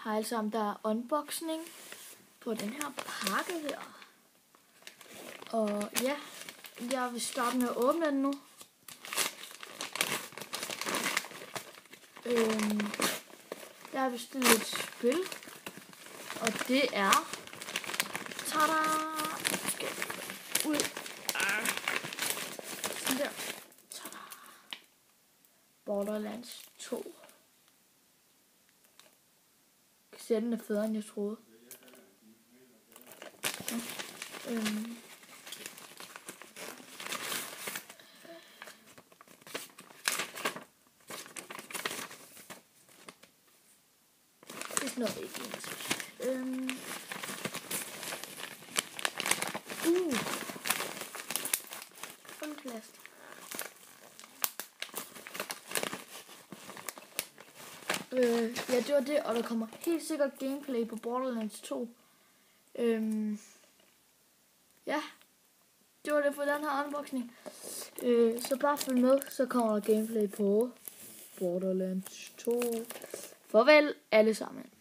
Hej sammen, der er unboxing på den her pakke her. Og ja, jeg vil starte med at åbne den nu. Jeg har bestilt et spil, og det er tada! Skal ud. Sådan der. Tada! Borderlands 2. Jeg kan se, at den er federe, end jeg troede. Det er sådan noget ikke ens. Fuld plast. Ja, det var det, og der kommer helt sikkert gameplay på Borderlands 2. Ja, det var det for den her unboxing. Så bare følg med, så kommer der gameplay på Borderlands 2. Farvel alle sammen.